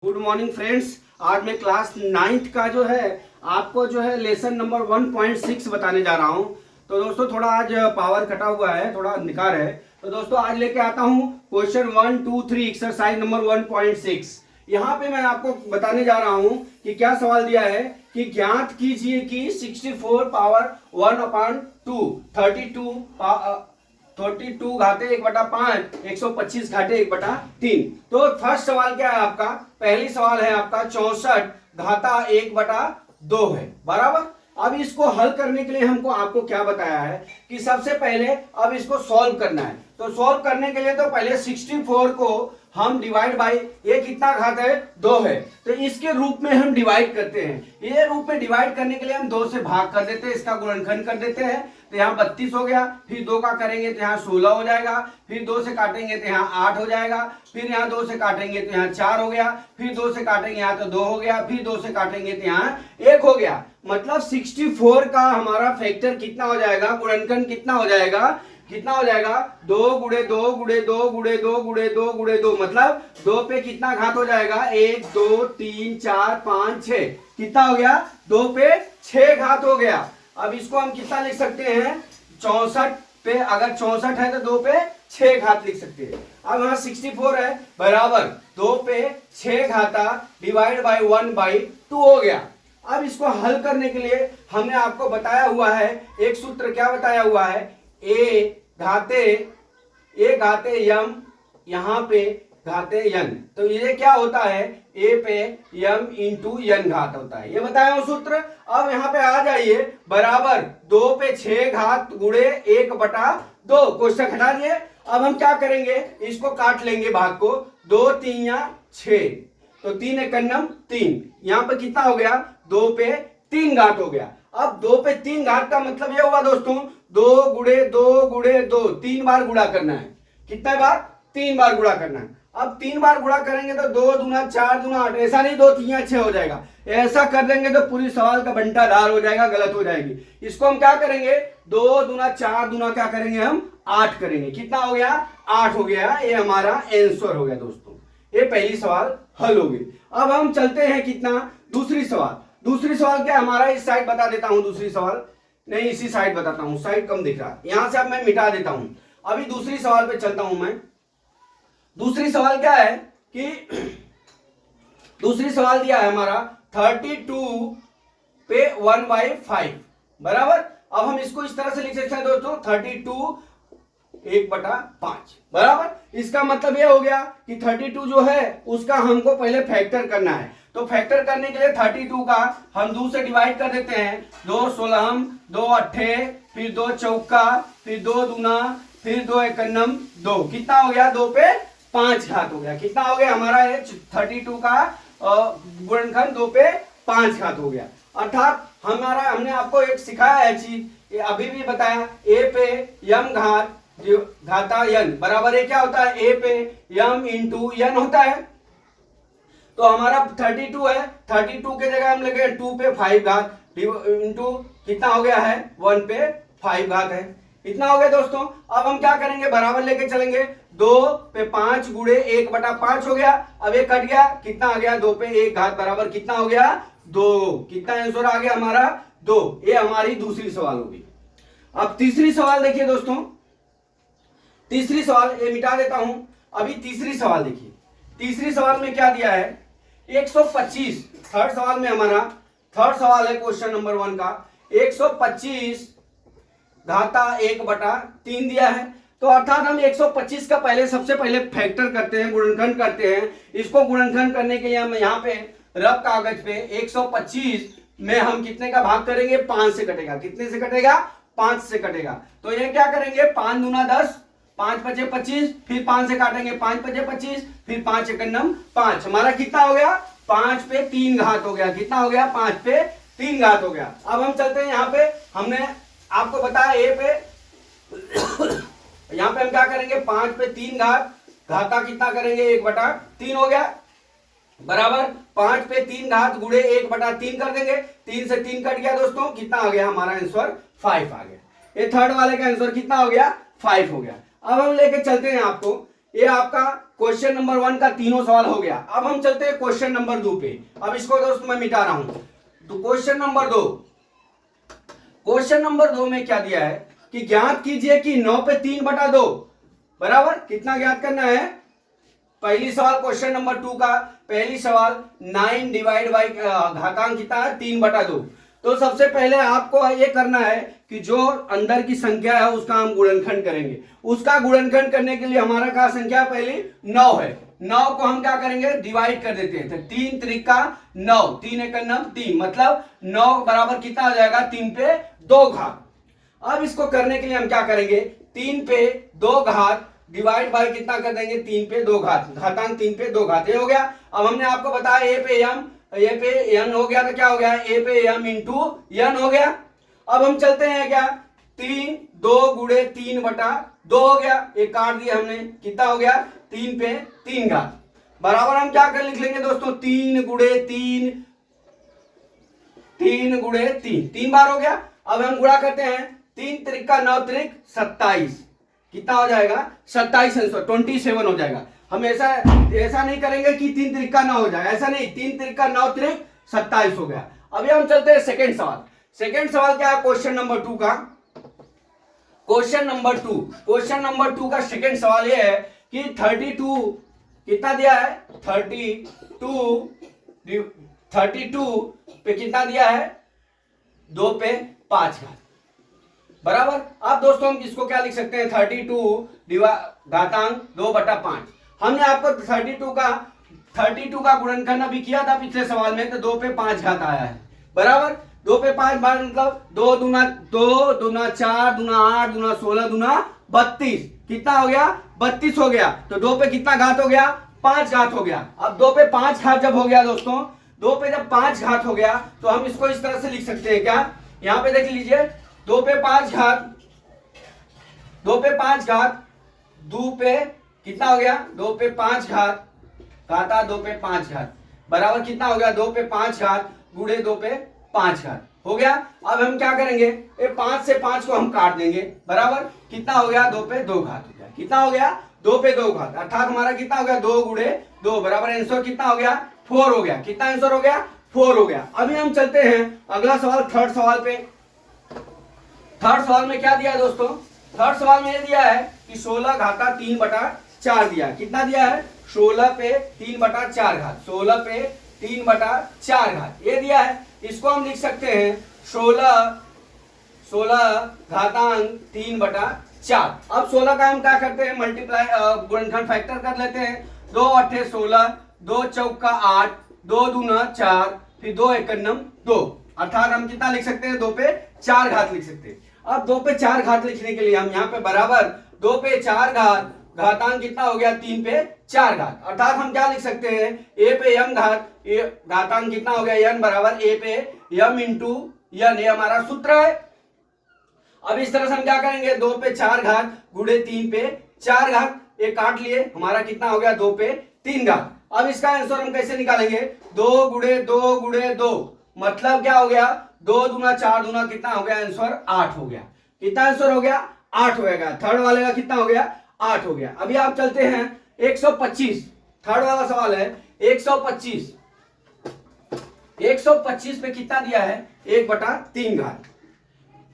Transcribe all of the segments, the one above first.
Good morning friends. आज मैं class 9th का जो है आपको जो है लेसन नंबर 1.6 बताने जा रहा हूं। तो दोस्तों थोड़ा आज पावर कटा हुआ है, थोड़ा निकार है। तो दोस्तों आज लेके आता हूं क्वेश्चन 1, 2, 3 एक्सरसाइज नंबर 1.6। यहाँ पे मैं आपको बताने जा रहा हूं कि क्या सवाल दिया है कि ज्ञात कीजिए कि 64 पावर 1/2 32 घाते 1/5 125 घाटे 1/3। तो फर्स्ट सवाल क्या है आपका? पहली सवाल है आपका 64 घाता 1/2 है बराबर। अब इसको हल करने के लिए हमको आपको क्या बताया है कि सबसे पहले अब इसको सॉल्व करना है। तो सॉल्व करने के लिए तो पहले 64 को हम डिवाइड बाई, ये कितना घात है? 2 है, तो इसके रूप में हम डिवाइड करते हैं। ये रूप में डिवाइड करने के लिए हम 2 से भाग कर देते हैं, इसका गुणनखंड कर देते हैं। तो यहाँ 32 हो गया, फिर 2 का करेंगे तो यहाँ 16 हो जाएगा, फिर 2 से काटेंगे तो यहाँ 8 हो जाएगा, फिर यहाँ 2 से काटेंगे तो यहाँ 4 हो गया, फिर 2 से काटेंगे यहाँ तो 2 हो गया, फिर 2 से काटेंगे तो यहाँ 1 हो गया। मतलब 64 का हमारा फैक्टर कितना हो जाएगा? गुणनखंड कितना हो जाएगा? 2 गुणे 2 गुणे 2 गुणे 2 गुणे 2 गुणे 2, मतलब 2 पे कितना घात हो जाएगा? 1 2 3 4 5 6। कितना हो गया? 2 पे 6 घात हो गया। अब इसको हम कितना लिख सकते हैं? 64 पे, अगर 64 है तो 2 पे 6 घात लिख सकते हैं। अब यहाँ 64 है बराबर 2 पे 6 घाता डिवाइड बाई 1/2 हो गया। अब इसको हल करने के लिए हमने आपको बताया हुआ है एक सूत्र। क्या बताया हुआ है? ए घाते यम, यहाँ पे घाते यन। तो ये क्या होता है? ए पे यम इंटू यन घात होता है, ये बताया हूं सूत्र। अब यहाँ पे आ जाइए बराबर 2 पे 6 घात गुणे 1/2। क्वेश्चन हटा दिए। अब हम क्या करेंगे? इसको काट लेंगे भाग को। 2 3 या 6, तो 3 एकन्नम 3। यहाँ पे कितना हो गया? 2 पे 3 घात हो गया। अब 2 पे 3 घात का मतलब ये हुआ दोस्तों 2 गुणे 2 गुणे 2, 3 बार गुणा करना है। कितना बार? 3 बार गुणा करना है। अब 3 बार गुणा करेंगे तो 2 दूना 4 दूना 8, ऐसा नहीं 2 3 6 हो जाएगा। ऐसा कर देंगे तो पूरी सवाल का बंटाधार हो जाएगा, गलत हो जाएगी। इसको हम क्या करेंगे? 2 दूना 4 दूना क्या करेंगे? हम 8 करेंगे। कितना हो गया? 8 हो गया। ये हमारा आंसर हो गया दोस्तों। ये पहली सवाल हल हो गई। अब हम चलते हैं कितना? दूसरी सवाल। दूसरी सवाल क्या हमारा? इस साइड बता देता हूं। दूसरी सवाल नहीं, इसी साइड बताता हूं, साइड कम दिख रहा है। यहां से अब मैं मिटा देता हूं। अभी दूसरी सवाल पे चलता हूं मैं। दूसरी सवाल क्या है कि दूसरी सवाल दिया है हमारा 32 पे 1/5 बराबर। अब हम इसको इस तरह से लिख सकते हैं दोस्तों 32 1/5 बराबर। इसका मतलब यह हो गया कि 32 जो है उसका हमको पहले फैक्टर करना है। तो फैक्टर करने के लिए 32 का हम 2 से डिवाइड कर देते हैं। 2 16, 2 अट्ठे, फिर 2 चौका, फिर 2 दूना, फिर 2 एकन्नम 2। कितना हो गया? 2 पे 5 घात हो गया। कितना हो गया हमारा? 32 का गुणनखंड 2 पे 5 घात हो गया। अर्थात हमने आपको एक सिखाया है चीज, अभी भी बताया। ए पे यम घात घाता यन बराबर है क्या होता है? ए पे यम इंटू यन होता है। तो हमारा 32 है, 32 के जगह हम लगे 2 पे 5 घात इंटू कितना हो गया है? 1 पे 5 घात है। इतना हो गया दोस्तों। अब हम क्या करेंगे? बराबर लेके चलेंगे। 2 पे 5 गुणे 1/5 हो गया। अब ये कट गया, कितना आ गया? 2 पे 1 घात बराबर कितना हो गया? 2। कितना आंसर आ गया हमारा? 2। ये हमारी दूसरी सवाल होगी। अब तीसरी सवाल देखिए दोस्तों। तीसरी सवाल ये मिटा देता हूं। अभी तीसरी सवाल देखिए। तीसरी सवाल में क्या दिया है? 125। थर्ड सवाल में हमारा थर्ड सवाल है क्वेश्चन नंबर 1 का 125 घाता 1/3 दिया है। तो अर्थात हम 125 का पहले सबसे पहले फैक्टर करते हैं, गुणनखंड करते हैं। इसको गुणनखंड करने के लिए हम यहाँ पे रफ कागज पे 125 में हम कितने का भाग करेंगे? 5 से कटेगा। कितने से कटेगा? 5 से कटेगा। तो ये क्या करेंगे? 5 दूना 10, 5 पचे 25, फिर 5 से काटेंगे 5 पचे 25, फिर 5 एकन्नम 5। हमारा कितना हो गया? 5 पे 3 घात हो गया। कितना हो गया? 5 पे 3 घात हो गया। अब हम चलते हैं यहाँ पे। हमने आपको बताया ए पे यहाँ पे हम क्या करेंगे? 5 पे 3 घात घाता कितना करेंगे? 1/3 हो गया बराबर 5 पे 3 घात गुणे 1/3 कर देंगे। 3 से 3 कट गया दोस्तों। कितना आ गया हमारा आंसर? 5 आ गया। ये थर्ड वाले का आंसर कितना हो गया? 5 हो गया। अब हम लेके चलते हैं आपको ये आपका क्वेश्चन नंबर 1 का तीनों सवाल हो गया। अब हम चलते हैं क्वेश्चन नंबर 2 पे। अब इसको दोस्त मैं मिटा रहा हूं। तो क्वेश्चन नंबर 2, क्वेश्चन नंबर 2 में क्या दिया है कि ज्ञात कीजिए कि 9 पे 3/2 बराबर कितना ज्ञात करना है। पहली सवाल क्वेश्चन नंबर 2 का पहली सवाल 9 डिवाइड बाई घातांक कितना है 3/2। तो सबसे पहले आपको ये करना है कि जो अंदर की संख्या है उसका हम गुणनखंड करेंगे। उसका गुणनखंड करने के लिए हमारा क्या संख्या पहली 9 है। 9 को हम क्या करेंगे डिवाइड कर देते हैं। तो 3 त्रिका 9, 3 एकम 9 3, मतलब 9 बराबर कितना आ जाएगा 3 पे 2 घात। अब इसको करने के लिए हम क्या करेंगे 3 पे 2 घात डिवाइड बाय कितना कर देंगे 3 पे 2 घात, घातांक 3 पे 2 घात। ये हो गया। अब हमने आपको बताया ए पे एन हो गया तो क्या हो गया ए पे एम इंटू एन हो गया। अब हम चलते हैं क्या 3 2 गुणे 3/2 हो गया। एक काट दिया हमने, कितना हो गया 3 पे 3 घात बराबर हम क्या कर लिख लेंगे दोस्तों 3 गुणे 3, 3 गुणे 3, 3 बार हो गया। अब हम गुणा करते हैं 3 त्रिका 9 त्रिक 27, कितना हो जाएगा 27 आंसर 27 हो जाएगा। हम ऐसा नहीं करेंगे कि 3 त्रिका 9 हो जाए, ऐसा नहीं, 3 त्रिका 9 त्रिक 27 हो गया। अभी हम चलते हैं सेकंड सवाल। सेकंड सवाल क्या है क्वेश्चन नंबर 2 का। क्वेश्चन नंबर 2 का सेकंड सवाल ये है कि 32 कितना दिया है 32 पे कितना दिया है 2 पे 5 घात बराबर। अब दोस्तों हम इसको क्या लिख सकते हैं 32 घातांक 2/5। हमने आपको 32 का गुणनखंड अभी किया था पिछले सवाल में, तो 2 पे 5 घात आया है बराबर। 2 पे 5 बार मतलब 2 दूना 4 दूना 8 दूना 16 दूना 32, कितना हो गया 32 हो गया। तो 2 पे कितना घात हो गया 5 घात हो गया। अब 2 पे 5 घात जब हो गया दोस्तों, 2 पे जब 5 घात हो गया तो हम इसको इस तरह से लिख सकते हैं क्या, यहां पे देख लीजिए 2 पे 5 घात 2 पे 5 घात 2 पे कितना हो गया 2 पे 5 घात घाता 2 पे 5 घात बराबर कितना हो गया 2 पे 5 घात गुणे 2 पे 5 घात हो गया। अब हम क्या करेंगे ये 5 से 5 को हम काट देंगे बराबर कितना हो गया 2 पे 2 घात हो गया। कितना हो गया 2 पे 2 घात, अर्थात हमारा कितना हो गया 2 गुणे 2 बराबर आंसर कितना हो गया 4 हो गया। कितना आंसर हो गया 4 हो गया। अभी हम चलते हैं अगला सवाल थर्ड सवाल पे। थर्ड सवाल में क्या दिया है दोस्तों, थर्ड सवाल में ये दिया है कि 16 घाता 3/4 दिया। कितना दिया है 16 पे 3/4 घात, 16 पे 3/4 घात ये दिया है। इसको हम लिख सकते हैं 16 घातांक 3/4। अब 16 का हम क्या करते हैं मल्टीप्लाई गुणनखंड फैक्टर कर लेते हैं। 2 8 16, 2 चौका 8, 2 दूना 4, फिर 2 एकम 2, अर्थात हम कितना लिख सकते हैं 2 पे 4 घात लिख सकते हैं। अब 2 पे 4 घात लिखने के लिए हम यहाँ पे बराबर 2 पे 4 घात घातांक कितना हो गया 3 पे 4 घात, अर्थात हम क्या लिख सकते हैं ए पे m घात घातांक कितना हो गया n बराबर ए पे m इंटू n, ये हमारा सूत्र है। अब इस तरह से हम क्या करेंगे 2 पे 4 घात गुणे 3 पे 4 घात, ये काट लिए, हमारा कितना हो गया 2 पे 3 घात। अब इसका आंसर हम कैसे निकालेंगे 2 गुणे 2 गुणे 2, मतलब क्या हो गया 2 दूना 4 दूना कितना हो गया आंसर 8 हो गया। कितना आंसर हो गया 8 हो गया। थर्ड वाले का कितना हो गया 8 हो गया। अभी आप चलते हैं 125, थर्ड वाला सवाल है 125 पे कितना दिया है 1/3 घात।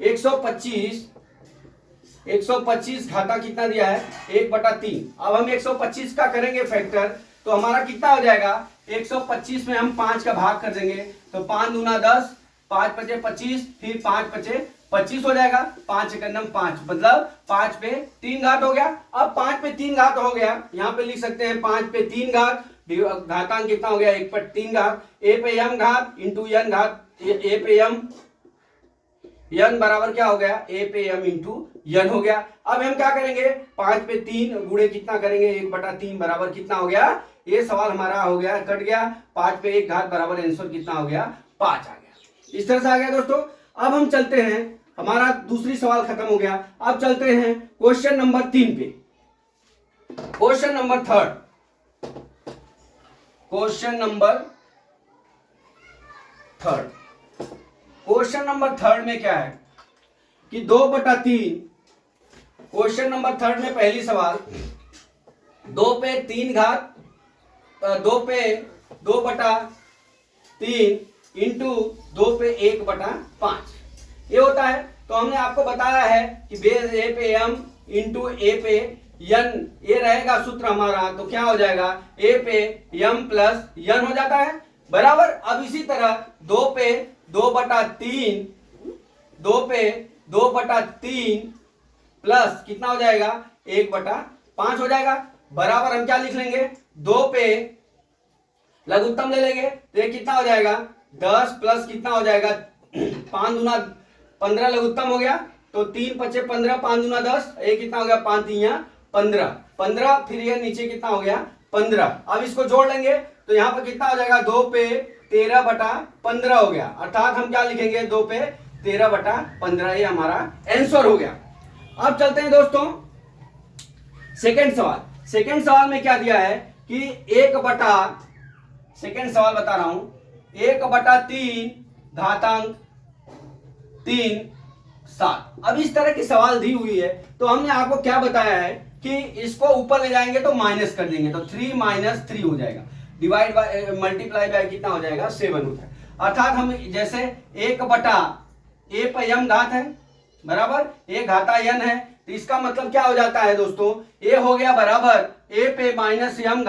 125 घाता कितना दिया है 1/3। अब हम 125 का करेंगे फैक्टर तो हमारा कितना हो जाएगा 125 में हम 5 का भाग कर देंगे तो 5 दूना 10, 5 पचे 25, फिर 5 पचे 25 हो जाएगा, 5 एकम 5 मतलब 5 पे 3 घात हो गया। अब 5 पे 3 घात हो गया, यहाँ पे लिख सकते हैं 5 पे 3 घात घातांक कितना हो गया 1/3 घात, ए पे m घात इंटू n घात, ए पे m n बराबर क्या हो गया ए पे m इंटू n हो गया। अब हम क्या करेंगे 5 पे 3 गुणे कितना करेंगे 1/3 बराबर कितना हो गया, ये सवाल हमारा हो गया कट गया, 5 पे 1 घात बराबर आंसर कितना हो गया 5 आ गया। इस तरह से आ गया दोस्तों। अब हम चलते हैं, हमारा दूसरी सवाल खत्म हो गया। अब चलते हैं क्वेश्चन नंबर 3 पे। Question number third, question number third में क्या है कि 2/3, क्वेश्चन नंबर थर्ड में पहली सवाल 2 पे 3 घात 2 पे 2/3 इंटू 2 पे 1/5 ये होता है। तो हमने आपको बताया है कि बेस ए पे m इंटू ए पे n ये रहेगा सूत्र हमारा। तो क्या हो जाएगा, a पे m प्लस n हो जाता है बराबर। अब इसी तरह 2 पे 2/3 2 पे 2/3 प्लस कितना हो जाएगा 1/5 हो जाएगा बराबर। हम क्या लिख लेंगे, 2 पे लघुत्तम ले लेंगे तो ये कितना हो जाएगा 10 प्लस कितना हो जाएगा 5 दूना 15 लघुत्तम हो गया। तो 3 पचे 15 5 दूना 10 ये कितना हो गया 5 3 15 15 फिर ये नीचे कितना हो गया 15। अब इसको जोड़ लेंगे तो यहाँ पर कितना हो जाएगा 2 पे 13/15 हो गया। अर्थात हम क्या लिखेंगे 2 पे 13/15 ये हमारा आंसर हो गया। अब चलते हैं दोस्तों सेकंड सवाल। सेकंड सवाल में क्या दिया है कि सेकंड सवाल बता रहा हूं 1/3 घातांक 3 7। अब इस तरह की सवाल दी हुई है तो हमने आपको क्या बताया है कि इसको ऊपर ले जाएंगे तो माइनस कर देंगे तो 3 - 3 हो जाएगा, डिवाइड बाय मल्टीप्लाई बाय कितना हो जाएगा 7 होता है। अर्थात हम जैसे 1/a पर m घात है बराबर a घाता n है तो इसका मतलब क्या हो जाता है दोस्तों, a हो गया बराबर a पे -m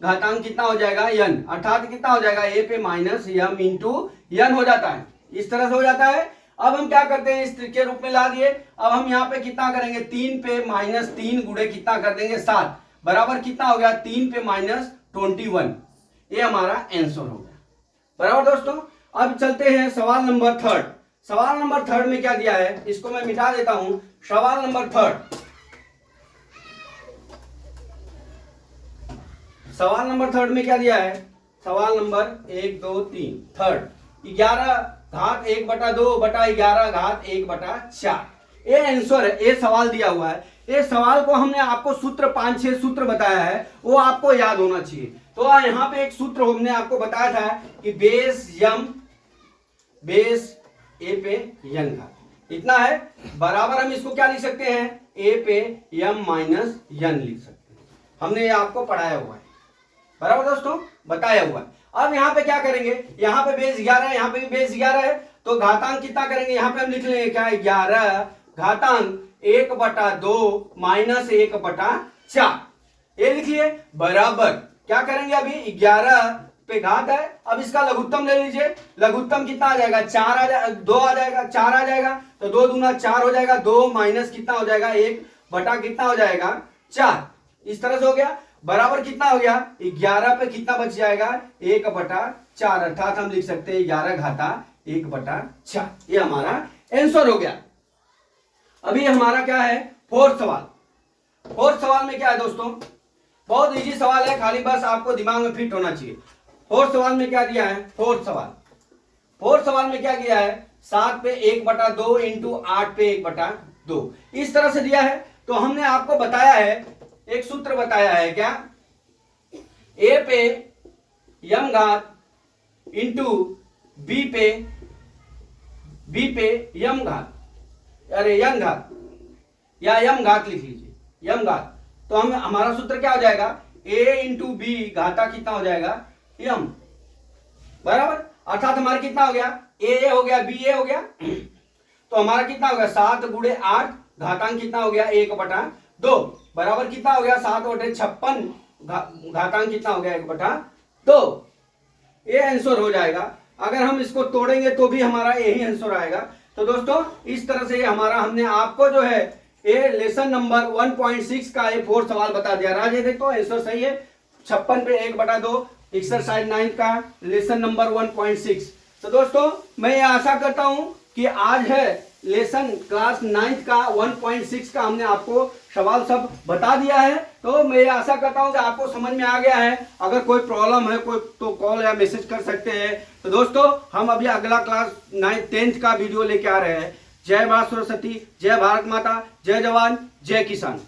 घातांक कितना हो जाएगा n। अर्थात कितना हो जाएगा a पे -m इंटू n हो जाता है, इस तरह से हो जाता है। अब हम क्या करते हैं इस के रूप में ला दिए। अब हम यहाँ पे कितना करेंगे 3 पे -3 गुणे कितना कर देंगे 7 बराबर कितना हो गया 3 पे -21 ये हमारा आंसर हो गया बराबर दोस्तों। अब चलते हैं सवाल नंबर थर्ड। सवाल नंबर थर्ड में क्या दिया है इसको मैं मिटा देता हूं। सवाल नंबर थर्ड, सवाल नंबर थर्ड में क्या दिया है, सवाल नंबर 1 2 3 थर्ड 11 घात 1/2 बटा 11 घात 1/4 ये आंसर है। ये सवाल दिया हुआ है, ये सवाल को हमने आपको सूत्र 5-6 सूत्र बताया है वो आपको याद होना चाहिए। तो यहाँ पे एक सूत्र हमने आपको बताया था कि बेस ए पे n घात इतना है बराबर। हम इसको क्या लिख सकते हैं a पे m माइनस n लिख सकते हैं, हमने ये आपको पढ़ाया हुआ है बराबर दोस्तों, बताया हुआ है। अब यहाँ पे क्या करेंगे, यहाँ पे बेस 11 है, यहाँ पे भी बेस 11 है तो घातांक कितना करेंगे यहाँ पे हम लिख लेंगे क्या 11 घातांक 1/2 माइनस 1/4 ये लिखिए बराबर। क्या करेंगे अभी 11 पे घात है, अब इसका लघुत्तम ले लीजिए। लघुत्तम कितना आ जाएगा 4 आ जाएगा 2 आ जाएगा 4 आ जाएगा तो 2 दूना 4 हो जाएगा 2 माइनस कितना हो जाएगा 1 बटा कितना हो जाएगा 4 इस तरह से हो गया बराबर। कितना हो गया 11 पे कितना बच जाएगा 1/4 अर्थात हम लिख सकते हैं 11 घाता 1/4 ये हमारा आंसर हो गया। अभी हमारा क्या है फोर्थ सवाल। फोर्थ सवाल में क्या है दोस्तों, बहुत इजी सवाल है, खाली बस आपको दिमाग में फिट होना चाहिए। फोर्थ सवाल में क्या दिया है, फोर्थ सवाल में क्या किया है 7 पे 1/2 इंटू 8 पे 1/2 इस तरह से दिया है। तो हमने आपको बताया है एक सूत्र बताया है क्या a पे m घात इंटू b पे m घात अरे n घात या m घात लिख लीजिए m घात। तो हम हमारा सूत्र क्या हो जाएगा a इंटू बी घाता कितना हो जाएगा m बराबर। अर्थात हमारा कितना हो गया a हो गया b a हो गया तो हमारा कितना हो गया 7 गुणे 8 घातांक कितना हो गया 1/2 बराबर कितना हो गया 7 बटे 56 घातांक कितना हो गया 1/2 ये आंसर हो जाएगा। अगर हम इसको तोड़ेंगे तो भी हमारा यही आंसर आएगा। तो दोस्तों इस तरह से हमारा हमने आपको जो है ये लेसन नंबर 1.6 का ये फोर्थ सवाल बता दिया। राजे देखो आंसर सही है 56 पे 1/2 एक्सरसाइज 9 का लेसन नंबर 1.6। तो दोस्तों मैं ये आशा करता हूं कि आज है लेसन क्लास 9 का 1.6 का हमने आपको सवाल सब बता दिया है। तो मैं ये आशा करता हूं कि आपको समझ में आ गया है। अगर कोई प्रॉब्लम है कोई तो कॉल या मैसेज कर सकते हैं। तो दोस्तों हम अभी अगला क्लास 9th 10th का वीडियो लेके आ रहे हैं। जय मां सरस्वती, जय भारत माता, जय जवान जय किसान।